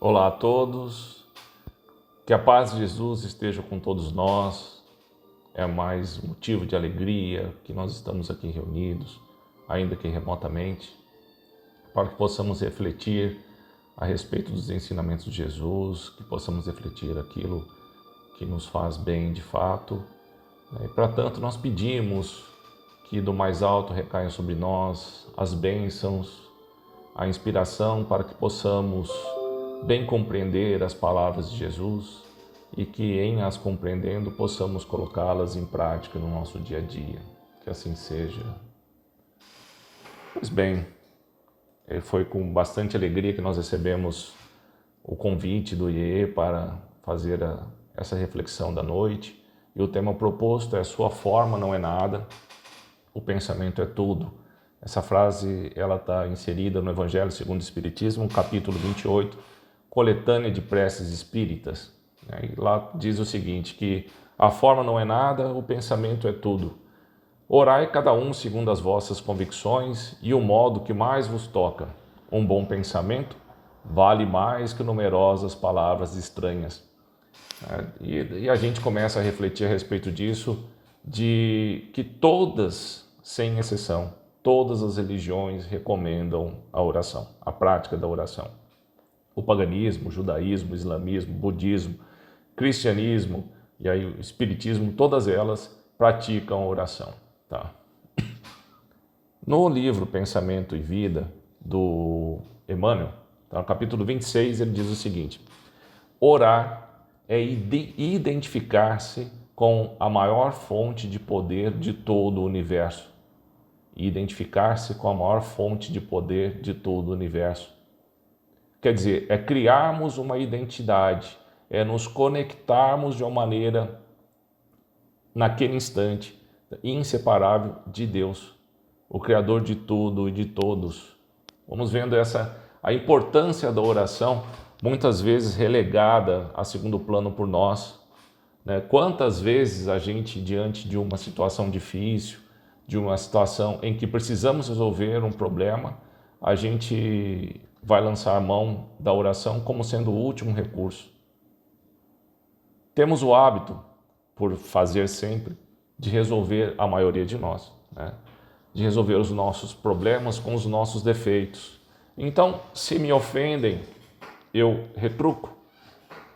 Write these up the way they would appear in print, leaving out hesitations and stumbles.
Olá a todos, que a paz de Jesus esteja com todos nós. É mais motivo de alegria que nós estamos aqui reunidos, ainda que remotamente, para que possamos refletir a respeito dos ensinamentos de Jesus, que possamos refletir aquilo que nos faz bem de fato. E para tanto nós pedimos que do mais alto recaiam sobre nós as bênçãos, a inspiração para que possamos bem compreender as palavras de Jesus e que, em as compreendendo, possamos colocá-las em prática no nosso dia a dia. Que assim seja. Pois bem, foi com bastante alegria que nós recebemos o convite do IE para fazer essa reflexão da noite. E o tema proposto é: sua forma não é nada, o pensamento é tudo. Essa frase ela está inserida no Evangelho segundo o Espiritismo, capítulo 28, coletânea de preces espíritas. E lá diz o seguinte, que a forma não é nada, o pensamento é tudo. Orai cada um segundo as vossas convicções e o modo que mais vos toca. Um bom pensamento vale mais que numerosas palavras estranhas. E a gente começa a refletir a respeito disso, de que todas, sem exceção, todas as religiões recomendam a oração, a prática da oração. O paganismo, o judaísmo, o islamismo, o budismo, o cristianismo e aí o espiritismo, todas elas praticam a oração. Tá? No livro Pensamento e Vida, do Emmanuel, tá? No capítulo 26, ele diz o seguinte: orar é identificar-se com a maior fonte de poder de todo o universo. Identificar-se com a maior fonte de poder de todo o universo. Quer dizer, é criarmos uma identidade, é nos conectarmos de uma maneira, naquele instante, inseparável de Deus, o Criador de tudo e de todos. Vamos vendo a importância da oração, muitas vezes relegada a segundo plano por nós. Quantas vezes a gente, diante de uma situação difícil, de uma situação em que precisamos resolver um problema, a gente vai lançar a mão da oração como sendo o último recurso. Temos o hábito, por fazer sempre, de resolver a maioria de nós, de resolver os nossos problemas com os nossos defeitos. Então, se me ofendem, eu retruco.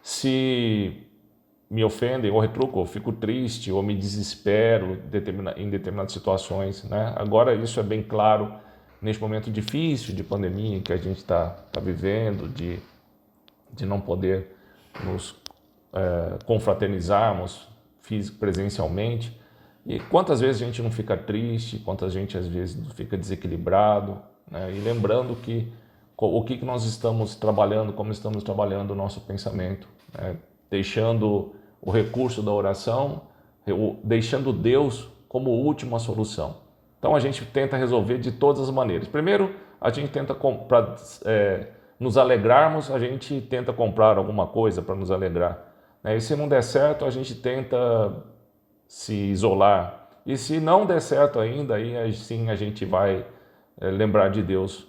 Se me ofendem, ou retruco, ou fico triste, ou me desespero em determinadas situações. Agora, isso é bem claro neste momento difícil de pandemia que a gente está vivendo, de não poder nos confraternizarmos presencialmente. E quantas vezes a gente não fica triste, quantas gente às vezes não fica desequilibrado, e lembrando que o que nós estamos trabalhando, como estamos trabalhando o nosso pensamento, deixando o recurso da oração, deixando Deus como última solução. Então a gente tenta resolver de todas as maneiras. Primeiro, a gente tenta nos alegrarmos, a gente tenta comprar alguma coisa para nos alegrar. E se não der certo, a gente tenta se isolar. E se não der certo ainda, aí sim a gente vai lembrar de Deus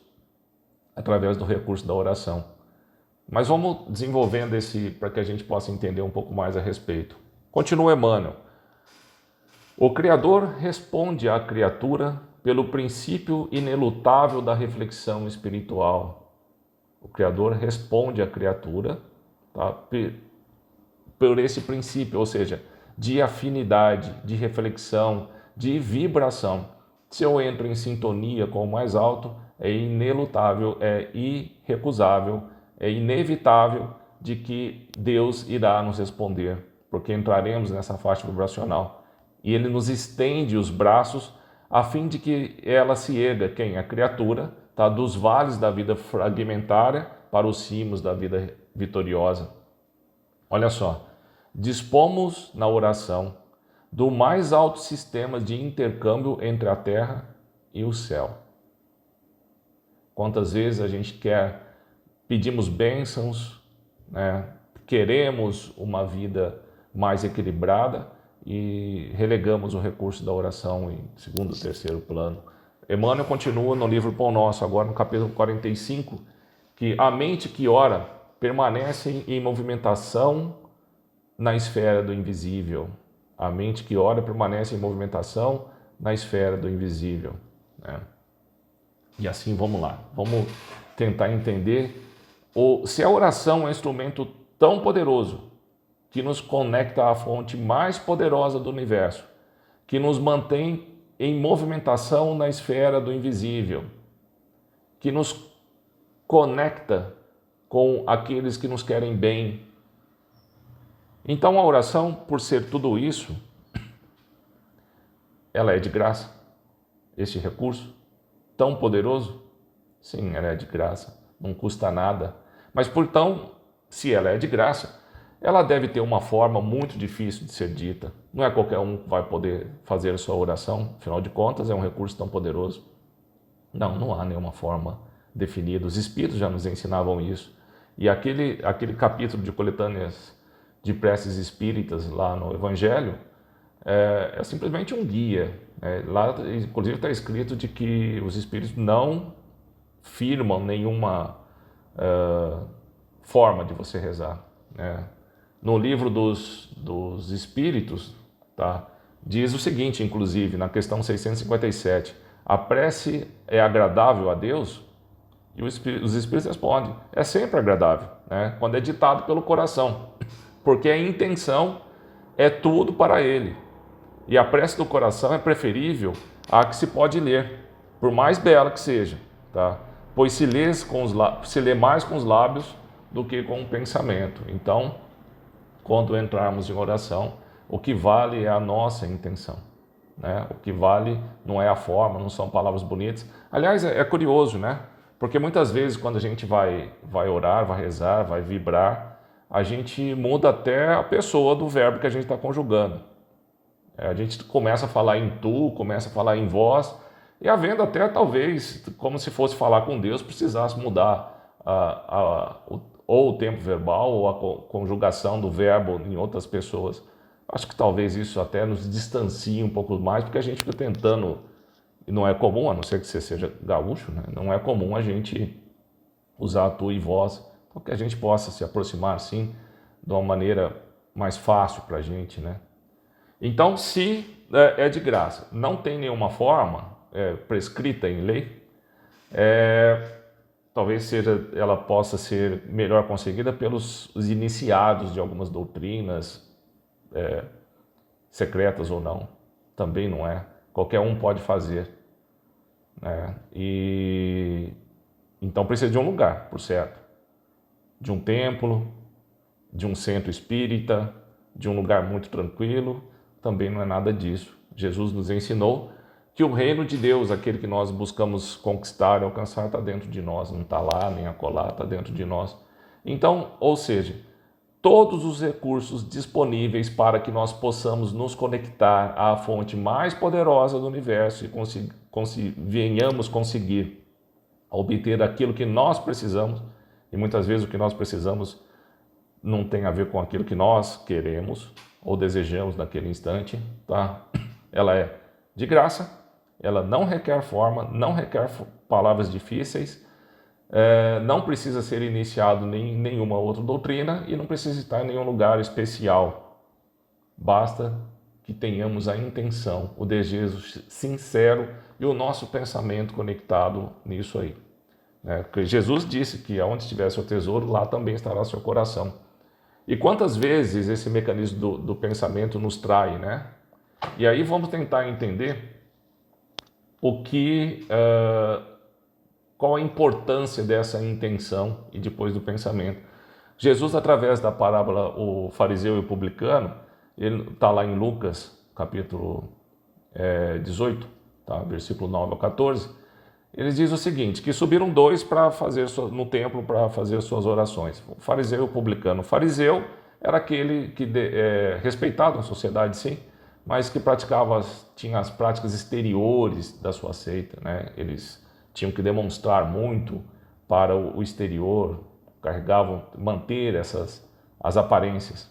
através do recurso da oração. Mas vamos desenvolvendo para que a gente possa entender um pouco mais a respeito. Continua Emmanuel. O Criador responde à criatura pelo princípio inelutável da reflexão espiritual. O Criador responde à criatura, por esse princípio, ou seja, de afinidade, de reflexão, de vibração. Se eu entro em sintonia com o mais alto, é inelutável, é irrecusável, é inevitável de que Deus irá nos responder, porque entraremos nessa faixa vibracional. E Ele nos estende os braços a fim de que ela se erga, quem? A criatura, dos vales da vida fragmentária para os cimos da vida vitoriosa. Olha só, dispomos na oração do mais alto sistema de intercâmbio entre a terra e o céu. Quantas vezes a gente pedimos bênçãos, queremos uma vida mais equilibrada e relegamos o recurso da oração em segundo, terceiro plano. Emmanuel continua no livro Pão Nosso, agora no capítulo 45, que a mente que ora permanece em movimentação na esfera do invisível. A mente que ora permanece em movimentação na esfera do invisível, né? E assim vamos lá, vamos tentar entender se a oração é um instrumento tão poderoso que nos conecta à fonte mais poderosa do universo, que nos mantém em movimentação na esfera do invisível, que nos conecta com aqueles que nos querem bem. Então a oração, por ser tudo isso, ela é de graça. Este recurso tão poderoso, sim, ela é de graça, não custa nada. Mas, portanto, se ela é de graça, ela deve ter uma forma muito difícil de ser dita. Não é qualquer um que vai poder fazer a sua oração, afinal de contas, é um recurso tão poderoso. Não há nenhuma forma definida. Os Espíritos já nos ensinavam isso. E aquele capítulo de coletâneas de preces espíritas lá no Evangelho é simplesmente um guia. Lá, inclusive, está escrito de que os Espíritos não firmam nenhuma forma de você rezar, né? No livro dos Espíritos, tá, diz o seguinte, inclusive, na questão 657, a prece é agradável a Deus? E os Espíritos respondem, é sempre agradável, né, quando é ditado pelo coração, porque a intenção é tudo para Ele. E a prece do coração é preferível à que se pode ler, por mais bela que seja, tá? Pois se lê mais com os lábios do que com o pensamento. Então, quando entrarmos em oração, o que vale é a nossa intenção, né? O que vale não é a forma, não são palavras bonitas. Aliás, é curioso, né? Porque muitas vezes quando a gente vai orar, vai rezar, vai vibrar, a gente muda até a pessoa do verbo que a gente está conjugando. A gente começa a falar em tu, começa a falar em vós, e havendo até talvez, como se fosse falar com Deus, precisasse mudar ou o tempo verbal ou a conjugação do verbo em outras pessoas. Acho que talvez isso até nos distancie um pouco mais, porque a gente fica tentando, e não é comum, a não ser que você seja gaúcho, né? Não é comum a gente usar tu e vós, para que a gente possa se aproximar assim, de uma maneira mais fácil para a gente, né? Então, se é de graça, não tem nenhuma forma prescrita em lei, talvez ela possa ser melhor conseguida pelos iniciados de algumas doutrinas, secretas ou não. Também não é. Qualquer um pode fazer, né? E então precisa de um lugar, por certo. De um templo, de um centro espírita, de um lugar muito tranquilo. Também não é nada disso. Jesus nos ensinou que o reino de Deus, aquele que nós buscamos conquistar e alcançar, está dentro de nós, não está lá nem acolá, está dentro de nós. Então, ou seja, todos os recursos disponíveis para que nós possamos nos conectar à fonte mais poderosa do universo e venhamos conseguir obter aquilo que nós precisamos, e muitas vezes o que nós precisamos não tem a ver com aquilo que nós queremos ou desejamos naquele instante, tá? Ela é de graça, ela não requer forma, não requer palavras difíceis, não precisa ser iniciado em nenhuma outra doutrina e não precisa estar em nenhum lugar especial. Basta que tenhamos a intenção, o desejo sincero e o nosso pensamento conectado nisso aí. Porque Jesus disse que onde estiver seu tesouro, lá também estará seu coração. E quantas vezes esse mecanismo do pensamento nos trai, né? E aí vamos tentar entender qual a importância dessa intenção e depois do pensamento. Jesus, através da parábola o fariseu e o publicano, ele está lá em Lucas, capítulo 18, tá? Versículo 9 ao 14, ele diz o seguinte, que subiram dois para fazer no templo para fazer suas orações, o fariseu e o publicano. O fariseu era aquele que respeitado na sociedade, sim, mas que tinha as práticas exteriores da sua seita, né? Eles tinham que demonstrar muito para o exterior, manter as aparências.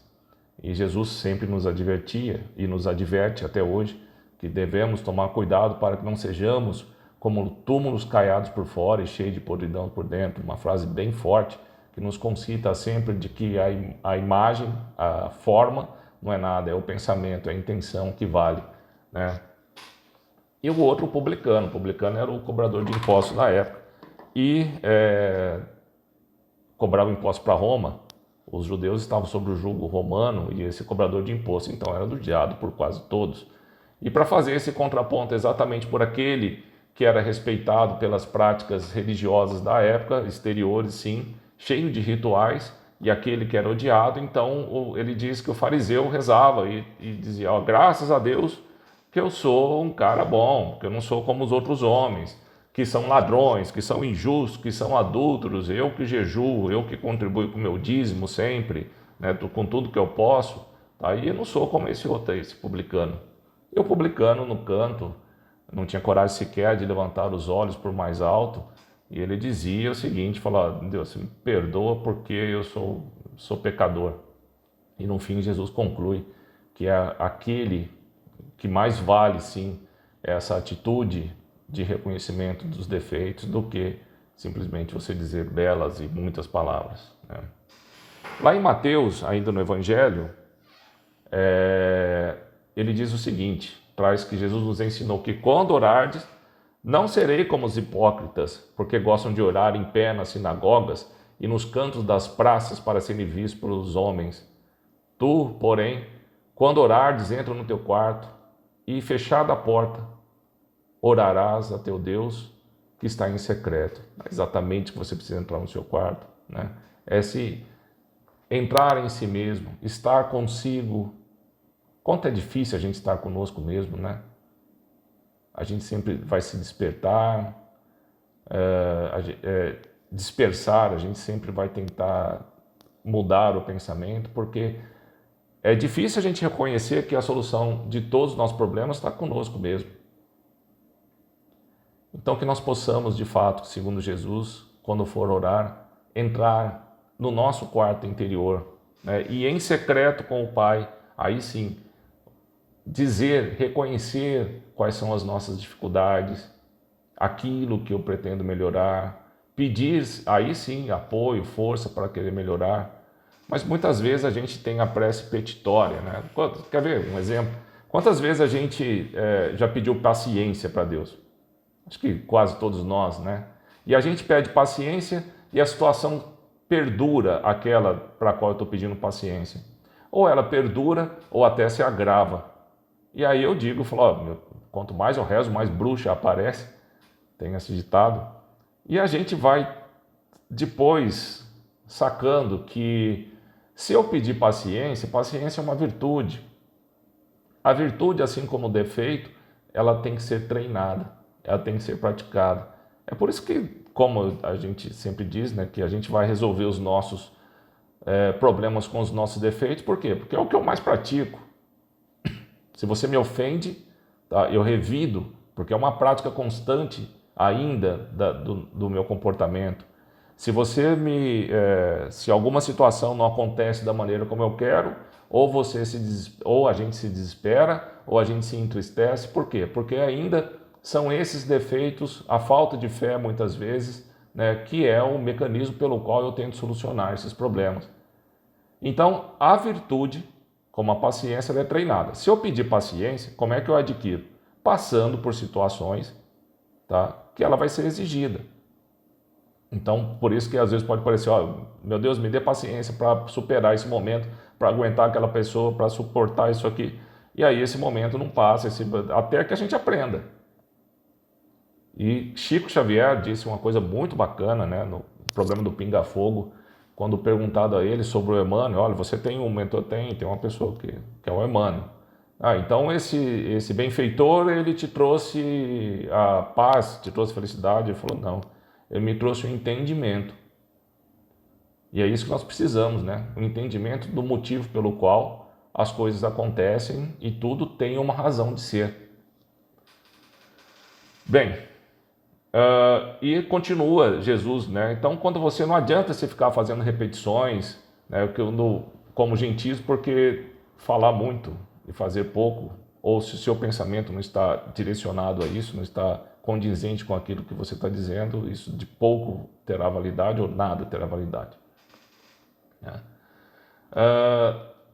E Jesus sempre nos advertia e nos adverte até hoje que devemos tomar cuidado para que não sejamos como túmulos caiados por fora e cheios de podridão por dentro. Uma frase bem forte que nos concita sempre de que a imagem, a forma, não é nada, é o pensamento, é a intenção que vale, né? E o outro, o publicano era o cobrador de impostos da época e cobrava impostos para Roma. Os judeus estavam sob o jugo romano e esse cobrador de impostos então era odiado por quase todos. E para fazer esse contraponto exatamente por aquele que era respeitado pelas práticas religiosas da época, exteriores sim, cheio de rituais, e aquele que era odiado, então ele diz que o fariseu rezava e dizia, ó, graças a Deus que eu sou um cara bom, que eu não sou como os outros homens, que são ladrões, que são injustos, que são adúlteros, eu que jejuo, eu que contribuo com o meu dízimo sempre, né, com tudo que eu posso, aí eu não sou como esse outro, esse publicano. E o publicano no canto não tinha coragem sequer de levantar os olhos por mais alto, e ele dizia o seguinte, falava, Deus, me perdoa porque eu sou pecador. E no fim Jesus conclui que é aquele que mais vale sim essa atitude de reconhecimento dos defeitos do que simplesmente você dizer belas e muitas palavras, né? Lá em Mateus, ainda no Evangelho, ele diz o seguinte, traz que Jesus nos ensinou que quando orardes, não serei como os hipócritas, porque gostam de orar em pé nas sinagogas e nos cantos das praças para serem vistos pelos homens. Tu, porém, quando orardes, entra no teu quarto e, fechada a porta, orarás a teu Deus que está em secreto. É exatamente que você precisa entrar no seu quarto, né? É se entrar em si mesmo, estar consigo. Quanto é difícil a gente estar conosco mesmo, né? A gente sempre vai se despertar, dispersar, a gente sempre vai tentar mudar o pensamento, porque é difícil a gente reconhecer que a solução de todos os nossos problemas está conosco mesmo. Então que nós possamos, de fato, segundo Jesus, quando for orar, entrar no nosso quarto interior, né? E em secreto com o Pai, aí sim, dizer, reconhecer quais são as nossas dificuldades, aquilo que eu pretendo melhorar, pedir, aí sim, apoio, força para querer melhorar. Mas muitas vezes a gente tem a prece petitória, né? Quer ver um exemplo? Quantas vezes a gente já pediu paciência para Deus? Acho que quase todos nós, né? E a gente pede paciência e a situação perdura aquela para a qual eu estou pedindo paciência. Ou ela perdura ou até se agrava. E aí eu digo, falo, quanto mais eu rezo, mais bruxa aparece, tem esse ditado. E a gente vai depois sacando que se eu pedir paciência, paciência é uma virtude. A virtude, assim como o defeito, ela tem que ser treinada, ela tem que ser praticada. É por isso que, como a gente sempre diz, né, que a gente vai resolver os nossos problemas com os nossos defeitos. Por quê? Porque é o que eu mais pratico. Se você me ofende, tá, eu revido, porque é uma prática constante ainda do meu comportamento. Se você se alguma situação não acontece da maneira como eu quero, ou a gente se desespera, ou a gente se entristece. Por quê? Porque ainda são esses defeitos, a falta de fé muitas vezes, né, que é o mecanismo pelo qual eu tento solucionar esses problemas. Então, a virtude, como a paciência, ela é treinada. Se eu pedir paciência, como é que eu adquiro? Passando por situações, tá, que ela vai ser exigida. Então, por isso que às vezes pode parecer, meu Deus, me dê paciência para superar esse momento, para aguentar aquela pessoa, para suportar isso aqui. E aí esse momento não passa, até que a gente aprenda. E Chico Xavier disse uma coisa muito bacana, né, no programa do Pinga Fogo, quando perguntado a ele sobre o Emmanuel, olha, você tem um mentor? Tem uma pessoa que é o Emmanuel. Então esse benfeitor, ele te trouxe a paz, te trouxe felicidade? Ele falou, não, ele me trouxe o entendimento. E é isso que nós precisamos, né? O entendimento do motivo pelo qual as coisas acontecem e tudo tem uma razão de ser. Bem, e continua Jesus, né? Então, quando você não adianta você ficar fazendo repetições, né, como gentis, porque falar muito e fazer pouco, ou se o seu pensamento não está direcionado a isso, não está condizente com aquilo que você está dizendo, isso de pouco terá validade ou nada terá validade. né?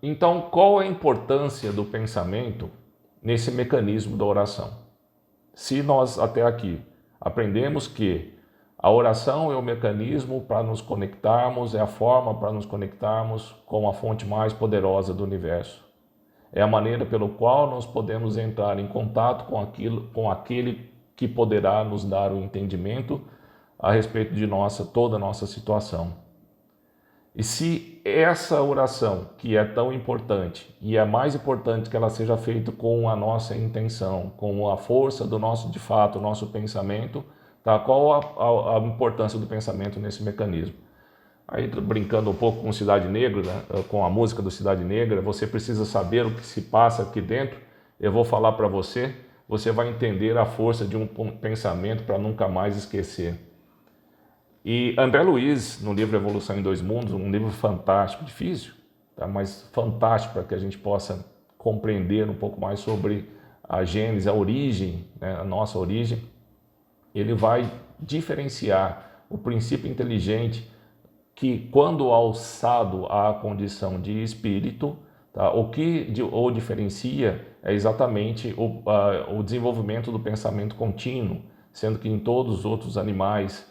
Então, qual é a importância do pensamento nesse mecanismo da oração? Se nós até aqui aprendemos que a oração é o mecanismo para nos conectarmos, é a forma para nos conectarmos com a fonte mais poderosa do universo. É a maneira pelo qual nós podemos entrar em contato com aquele que poderá nos dar o entendimento a respeito de toda a nossa situação. E se essa oração, que é tão importante, e é mais importante que ela seja feita com a nossa intenção, com a força do nosso, de fato, nosso pensamento, tá? Qual a importância do pensamento nesse mecanismo? Aí, brincando um pouco com Cidade Negra, né? Com a música do Cidade Negra, você precisa saber o que se passa aqui dentro. Eu vou falar para você, você vai entender a força de um pensamento para nunca mais esquecer. E André Luiz, no livro Evolução em Dois Mundos, um livro fantástico, difícil, tá? Mas fantástico para que a gente possa compreender um pouco mais sobre a gênese, a origem, né? A nossa origem. Ele vai diferenciar o princípio inteligente que, quando alçado à condição de espírito, tá? O que o diferencia é exatamente o desenvolvimento do pensamento contínuo, sendo que em todos os outros animais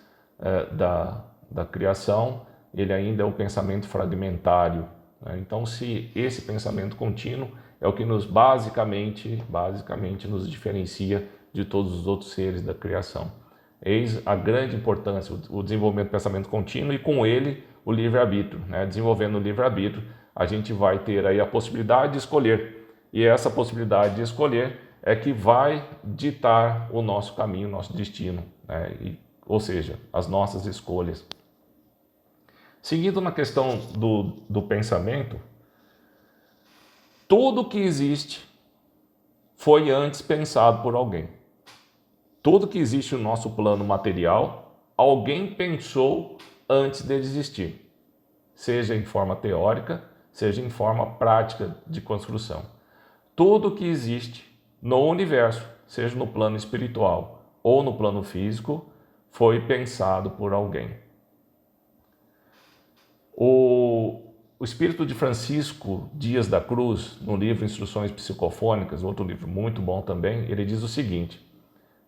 da criação, ele ainda é o pensamento fragmentário, né? Então, se esse pensamento contínuo é o que basicamente nos diferencia de todos os outros seres da criação. Eis a grande importância, o desenvolvimento do pensamento contínuo e com ele o livre-arbítrio, né? Desenvolvendo o livre-arbítrio, a gente vai ter aí a possibilidade de escolher, e essa possibilidade de escolher é que vai ditar o nosso caminho, o nosso destino, né? Ou seja, as nossas escolhas. Seguindo na questão do pensamento, tudo que existe foi antes pensado por alguém. Tudo que existe no nosso plano material, alguém pensou antes de existir, seja em forma teórica, seja em forma prática de construção. Tudo que existe no universo, seja no plano espiritual ou no plano físico, foi pensado por alguém. O espírito de Francisco Dias da Cruz, no livro Instruções Psicofônicas, outro livro muito bom também, ele diz o seguinte,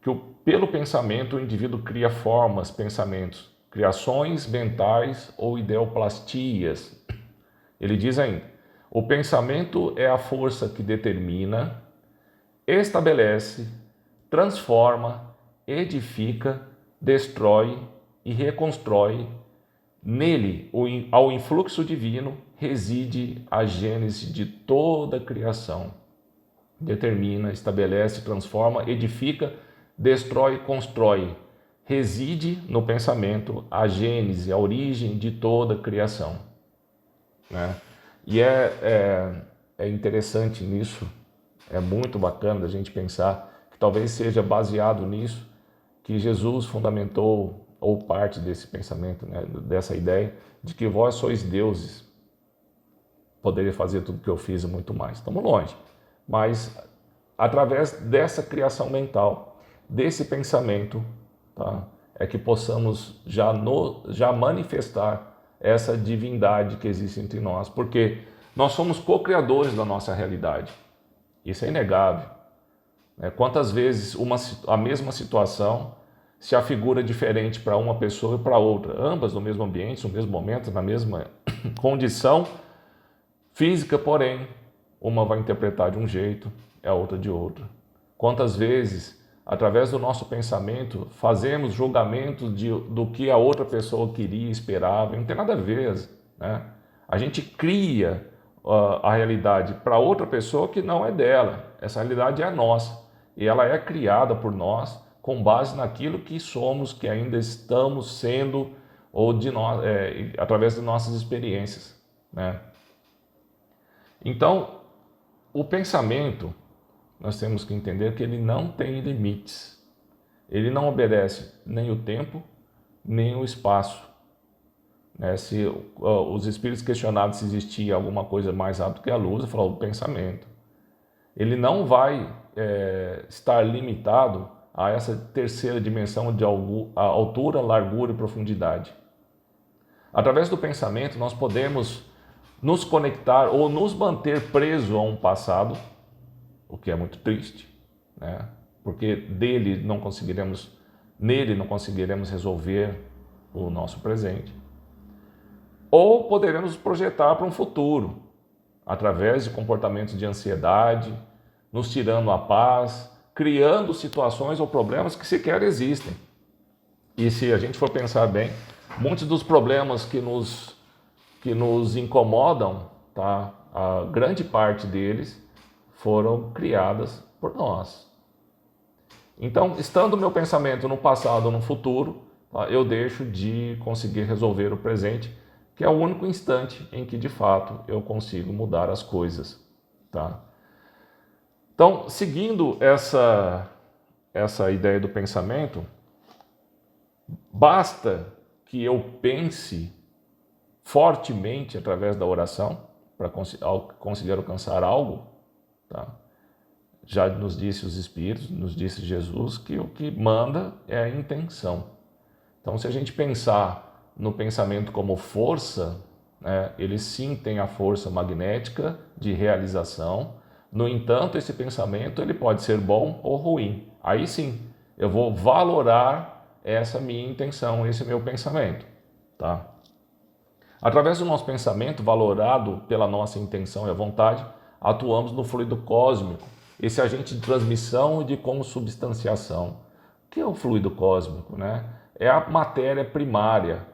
que pelo pensamento o indivíduo cria formas, pensamentos, criações mentais ou ideoplastias. Ele diz ainda, o pensamento é a força que determina, estabelece, transforma, edifica, destrói e reconstrói. Nele, ao influxo divino, reside a gênese de toda a criação. Determina, estabelece, transforma, edifica, destrói e constrói. Reside no pensamento a gênese, a origem de toda a criação, né? E é interessante nisso, é muito bacana a gente pensar que talvez seja baseado nisso que Jesus fundamentou, ou parte desse pensamento, né, dessa ideia de que vós sois deuses, poderia fazer tudo o que eu fiz e muito mais. Estamos longe, mas através dessa criação mental, desse pensamento, tá, é que possamos já manifestar essa divindade que existe entre nós, porque nós somos co-criadores da nossa realidade. Isso é inegável, né? Quantas vezes a mesma situação se afigura diferente para uma pessoa e para outra, ambas no mesmo ambiente, no mesmo momento, na mesma condição física, porém, uma vai interpretar de um jeito e a outra de outro. Quantas vezes, através do nosso pensamento, fazemos julgamentos do que a outra pessoa queria, esperava, não tem nada a ver, né? A gente cria a realidade para outra pessoa que não é dela, essa realidade é a nossa, e ela é criada por nós, com base naquilo que somos, que ainda estamos sendo, ou de nós, através de nossas experiências, né? Então, o pensamento, nós temos que entender que ele não tem limites. Ele não obedece nem o tempo, nem o espaço, né? Se os espíritos questionados se existia alguma coisa mais rápida que a luz, ele falou o pensamento. Ele não vai estar limitado a essa terceira dimensão de altura, largura e profundidade. Através do pensamento, nós podemos nos conectar ou nos manter preso a um passado, o que é muito triste, né? Porque nele não conseguiremos resolver o nosso presente. Ou poderemos projetar para um futuro, através de comportamentos de ansiedade, nos tirando a paz, criando situações ou problemas que sequer existem. E se a gente for pensar bem, muitos dos problemas que nos incomodam, tá? A grande parte deles foram criadas por nós. Então, estando o meu pensamento no passado ou no futuro, tá? Eu deixo de conseguir resolver o presente, que é o único instante em que, de fato, eu consigo mudar as coisas. Tá? Então, seguindo essa ideia do pensamento, basta que eu pense fortemente através da oração para conseguir alcançar algo. Tá? Já nos disse os Espíritos, nos disse Jesus, que o que manda é a intenção. Então, se a gente pensar no pensamento como força, né, ele sim tem a força magnética de realização. No entanto, esse pensamento ele pode ser bom ou ruim. Aí sim, eu vou valorar essa minha intenção, esse meu pensamento. Tá? Através do nosso pensamento, valorado pela nossa intenção e a vontade, atuamos no fluido cósmico, esse agente de transmissão e de consubstanciação. O que é o fluido cósmico, né? É a matéria primária.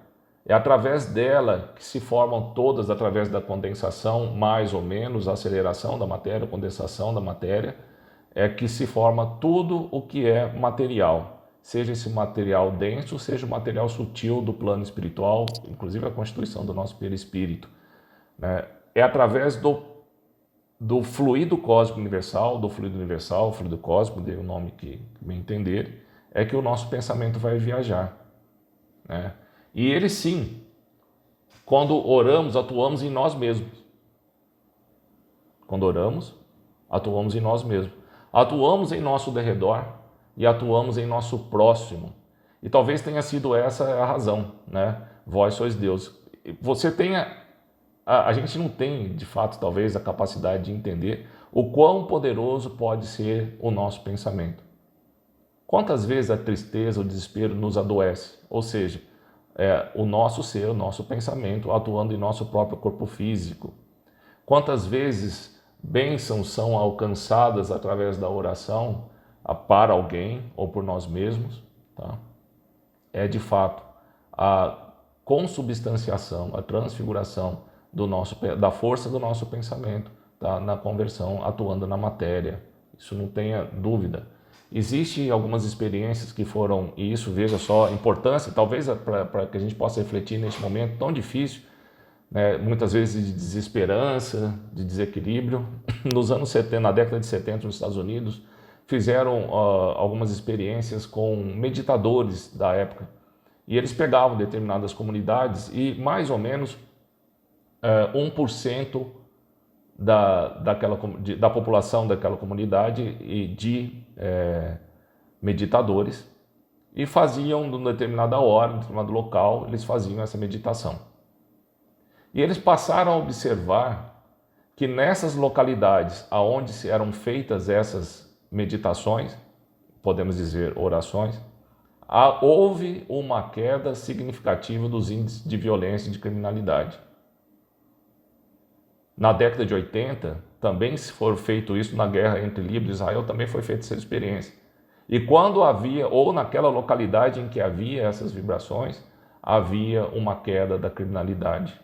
É através dela que se formam todas, através da condensação, mais ou menos, a aceleração da matéria, a condensação da matéria, é que se forma tudo o que é material. Seja esse material denso, seja o material sutil do plano espiritual, inclusive a constituição do nosso perispírito. Né? É através do fluido cósmico universal, o fluido cósmico, dê o nome que me entender, é que o nosso pensamento vai viajar. Né? E ele sim, quando oramos, atuamos em nós mesmos. Quando oramos, atuamos em nós mesmos. Atuamos em nosso derredor e atuamos em nosso próximo. E talvez tenha sido essa a razão, né? Vós sois Deus. Você tenha... A gente não tem, de fato, talvez, a capacidade de entender o quão poderoso pode ser o nosso pensamento. Quantas vezes a tristeza, o desespero nos adoece? Ou seja, o nosso ser, o nosso pensamento atuando em nosso próprio corpo físico. Quantas vezes bênçãos são alcançadas através da oração para alguém ou por nós mesmos? Tá? É, de fato, a consubstanciação, a transfiguração da força do nosso pensamento, tá? Na conversão, atuando na matéria. Isso não tenha dúvida. Existem algumas experiências que foram, e isso, veja só, a importância, talvez para que a gente possa refletir neste momento tão difícil, né? Muitas vezes de desesperança, de desequilíbrio. Nos anos 70, na década de 70, nos Estados Unidos, fizeram algumas experiências com meditadores da época. E eles pegavam determinadas comunidades e mais ou menos 1% da população daquela comunidade de meditadores, e faziam, numa determinada hora, em determinado local, eles faziam essa meditação. E eles passaram a observar que nessas localidades onde eram feitas essas meditações, podemos dizer orações, houve uma queda significativa dos índices de violência e de criminalidade. Na década de 80, também se for feito isso na guerra entre Líbia e Israel, também foi feita essa experiência. E quando havia, ou naquela localidade em que havia essas vibrações, havia uma queda da criminalidade.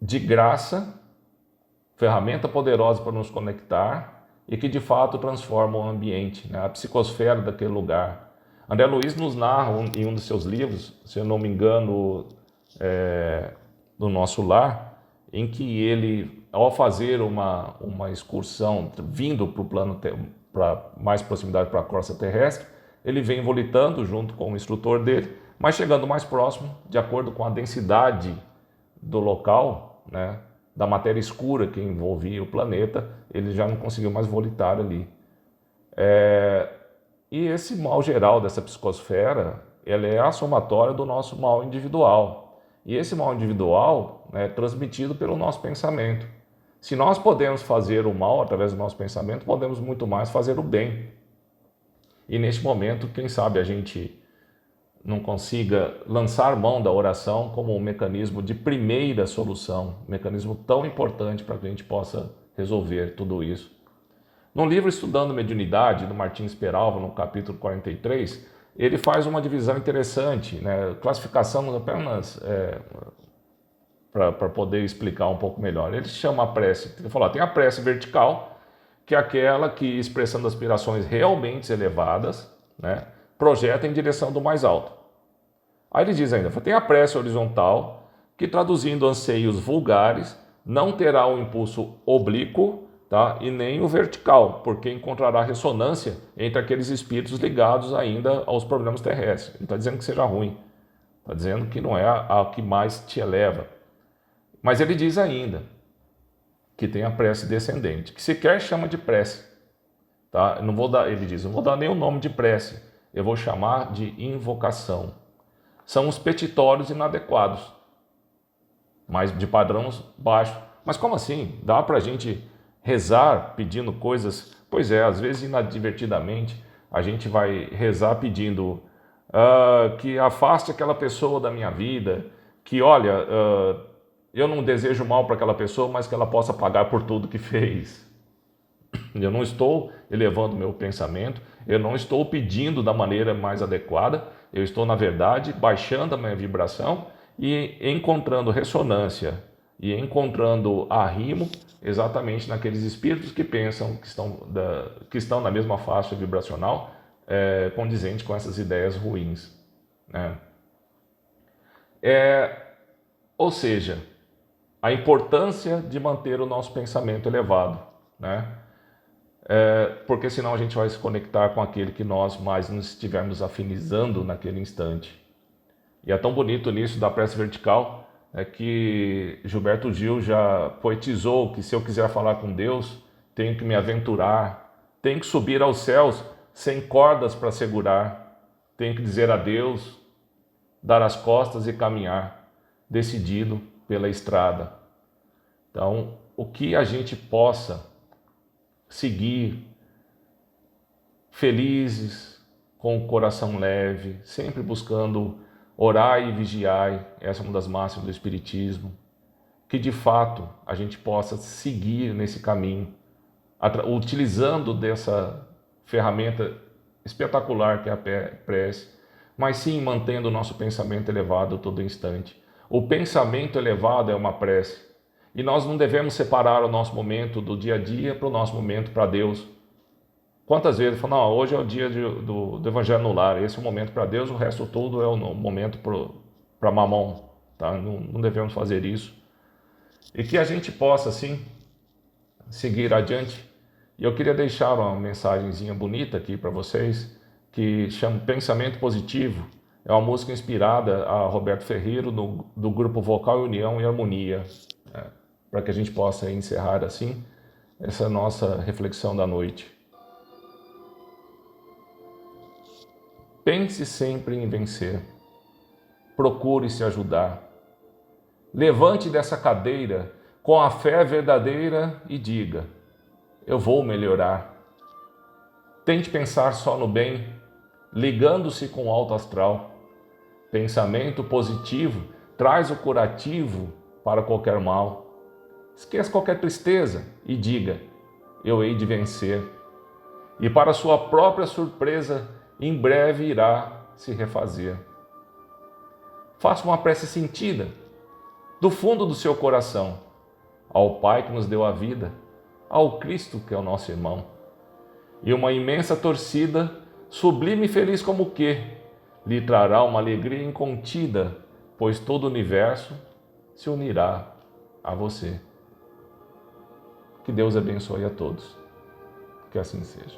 De graça, ferramenta poderosa para nos conectar e que de fato transforma o ambiente, né? A psicosfera daquele lugar. André Luiz nos narra em um de seus livros, se eu não me engano, do Nosso Lar, em que ele, ao fazer uma excursão, vindo para o plano, para mais proximidade para a crosta terrestre, ele vem volitando junto com o instrutor dele, mas chegando mais próximo, de acordo com a densidade do local, né, da matéria escura que envolvia o planeta, ele já não conseguiu mais volitar ali. E esse mal geral dessa psicosfera, ela é a somatória do nosso mal individual. E esse mal individual é transmitido pelo nosso pensamento. Se nós podemos fazer o mal através do nosso pensamento, podemos muito mais fazer o bem. E neste momento, quem sabe a gente não consiga lançar mão da oração como um mecanismo de primeira solução, um mecanismo tão importante para que a gente possa resolver tudo isso. No livro Estudando Mediunidade, do Martins Peralva, no capítulo 43, ele faz uma divisão interessante, né? Classificação apenas para poder explicar um pouco melhor. Ele chama a prece, ele falou, tem a prece vertical, que é aquela que, expressando aspirações realmente elevadas, né, projeta em direção do mais alto. Aí ele diz ainda, tem a prece horizontal, que traduzindo anseios vulgares, não terá o impulso oblíquo, tá, e nem o vertical, porque encontrará ressonância entre aqueles espíritos ligados ainda aos problemas terrestres. Ele está dizendo que seja ruim, está dizendo que não é a que mais te eleva. Mas ele diz ainda que tem a prece descendente, que sequer chama de prece. Tá? Não vou dar, ele diz, não vou dar nem o nome de prece, eu vou chamar de invocação. São os petitórios inadequados, mas de padrão baixo. Mas como assim? Dá para a gente rezar pedindo coisas? Pois é, às vezes inadvertidamente a gente vai rezar pedindo que afaste aquela pessoa da minha vida, que olha, eu não desejo mal para aquela pessoa, mas que ela possa pagar por tudo que fez. Eu não estou elevando meu pensamento, eu não estou pedindo da maneira mais adequada, eu estou, na verdade, baixando a minha vibração e encontrando ressonância e encontrando arrimo exatamente naqueles espíritos que pensam que estão na mesma faixa vibracional, condizente com essas ideias ruins, né? Ou seja, a importância de manter o nosso pensamento elevado, né? Porque senão a gente vai se conectar com aquele que nós mais nos estivermos afinizando naquele instante. E é tão bonito nisso da prece vertical, que Gilberto Gil já poetizou que se eu quiser falar com Deus, tenho que me aventurar, tenho que subir aos céus sem cordas para segurar, tenho que dizer adeus, dar as costas e caminhar, decidido pela estrada. Então, o que a gente possa seguir felizes, com o coração leve, sempre buscando orar e vigiar, essa é uma das máximas do Espiritismo, que de fato a gente possa seguir nesse caminho, utilizando dessa ferramenta espetacular que é a prece, mas sim mantendo o nosso pensamento elevado todo instante. O pensamento elevado é uma prece. E nós não devemos separar o nosso momento do dia a dia para o nosso momento para Deus. Quantas vezes falam, não, hoje é o dia do Evangelho no Lar, esse é o momento para Deus, o resto todo é o momento para mamão. Tá? Não devemos fazer isso. E que a gente possa, assim, seguir adiante. E eu queria deixar uma mensagenzinha bonita aqui para vocês, que chama Pensamento Positivo. É uma música inspirada a Roberto Ferreiro, do grupo Vocal União e Harmonia. Para que a gente possa encerrar assim essa nossa reflexão da noite. Pense sempre em vencer. Procure se ajudar. Levante dessa cadeira com a fé verdadeira e diga: eu vou melhorar. Tente pensar só no bem, ligando-se com o alto astral. Pensamento positivo traz o curativo para qualquer mal. Esqueça qualquer tristeza e diga: eu hei de vencer. E para sua própria surpresa, em breve irá se refazer. Faça uma prece sentida, do fundo do seu coração, ao Pai que nos deu a vida, ao Cristo que é o nosso irmão. E uma imensa torcida, sublime e feliz como o que, lhe trará uma alegria incontida, pois todo o universo se unirá a você. Que Deus abençoe a todos. Que assim seja.